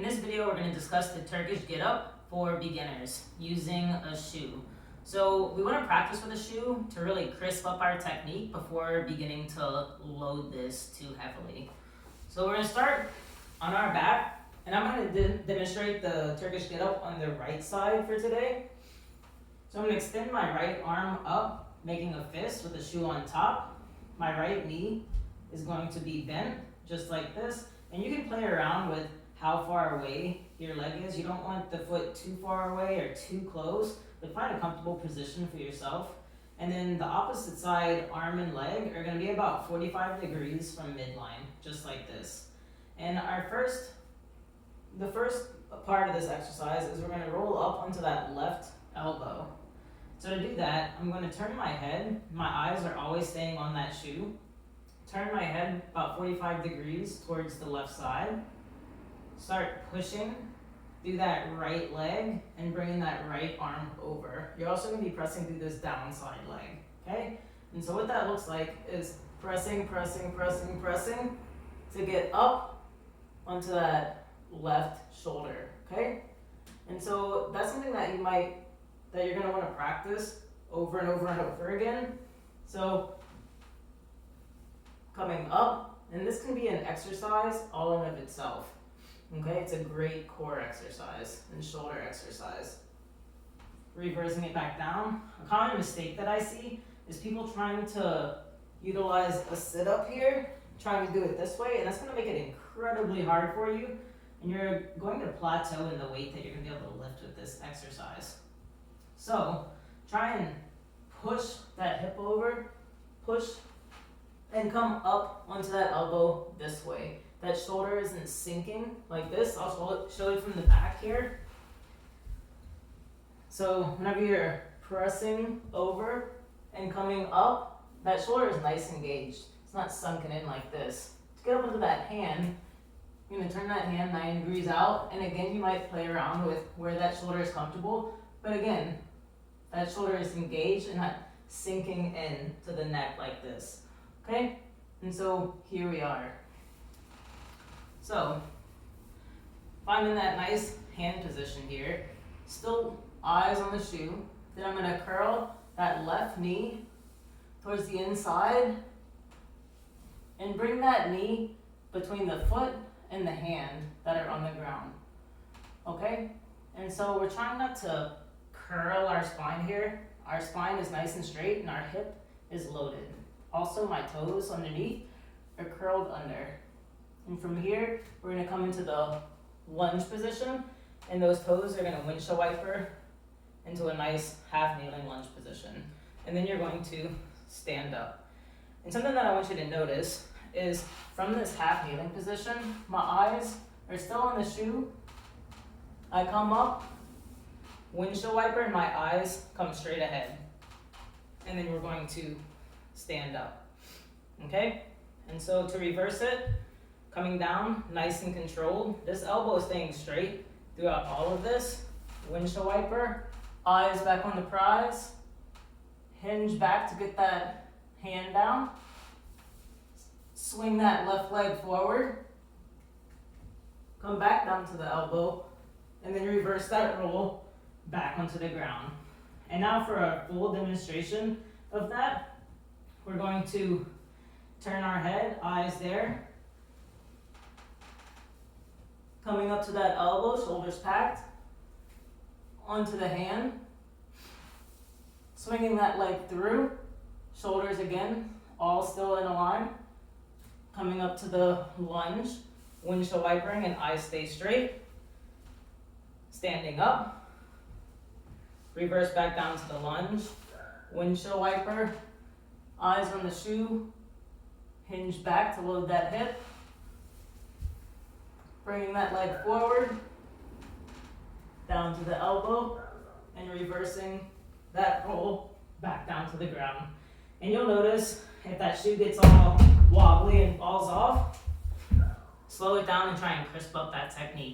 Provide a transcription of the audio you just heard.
this video, we're going to discuss the Turkish get-up for beginners using a shoe. So we want to practice with a shoe to really crisp up our technique before beginning to load this too heavily. So we're going to start on our back, and I'm going to demonstrate the Turkish get-up on the right side for today. So I'm going to extend my right arm up, making a fist with the shoe on top. My right knee is going to be bent, just like this. And you can play around with how far away your leg is. You don't want the foot too far away or too close, but find a comfortable position for yourself. And then the opposite side, arm and leg, are going to be about 45 degrees from midline, just like this. And the first part of this exercise is we're going to roll up onto that left elbow. So to do that, I'm going to turn my head. My eyes are always staying on that shoe. Turn my head about 45 degrees towards the left side. Start pushing through that right leg and bringing that right arm over. You're also going to be pressing through this downside leg, okay? And so what that looks like is pressing to get up onto that left shoulder, okay? And so that's something that you're going to want to practice over and over and over again. So coming up, and this can be an exercise all in of itself. Okay, it's a great core exercise and shoulder exercise. Reversing it back down. A common mistake that I see is people trying to utilize a sit-up here, trying to do it this way, and that's going to make it incredibly hard for you, and you're going to plateau in the weight that you're going to be able to lift with this exercise. So try and push that hip over, push, and come up onto that elbow this way. That shoulder isn't sinking like this. I'll show it from the back here. So whenever you're pressing over and coming up, that shoulder is nice and engaged. It's not sunken in like this. To get up into that hand, you're going to turn that hand 90 degrees out, and again, you might play around with where that shoulder is comfortable, but again, that shoulder is engaged and not sinking in to the neck like this. Okay? And so here we are. So, finding that nice hand position here, still eyes on the shoe. Then I'm going to curl that left knee towards the inside and bring that knee between the foot and the hand that are on the ground. Okay? And so we're trying not to curl our spine here. Our spine is nice and straight and our hip is loaded. Also, my toes underneath are curled under. And from here, we're going to come into the lunge position, and those toes are going to windshield wiper into a nice half kneeling lunge position. And then you're going to stand up. And something that I want you to notice is from this half kneeling position, my eyes are still on the shoe. I come up, windshield wiper, and my eyes come straight ahead. And then we're going to stand up. Okay? And so to reverse it, coming down, nice and controlled. This elbow is staying straight throughout all of this. Windshield wiper, eyes back on the prize. Hinge back to get that hand down. Swing that left leg forward. Come back down to the elbow. And then reverse that roll back onto the ground. And now for a full demonstration of that, we're going to turn our head, eyes there. Coming up to that elbow, shoulders packed, onto the hand, swinging that leg through, shoulders again, all still in a line, coming up to the lunge, windshield wipering and eyes stay straight, standing up, reverse back down to the lunge, windshield wiper, eyes on the shoe, hinge back to load that hip, bringing that leg forward, down to the elbow, and reversing that roll back down to the ground. And you'll notice if that shoe gets all wobbly and falls off, slow it down and try and crisp up that technique.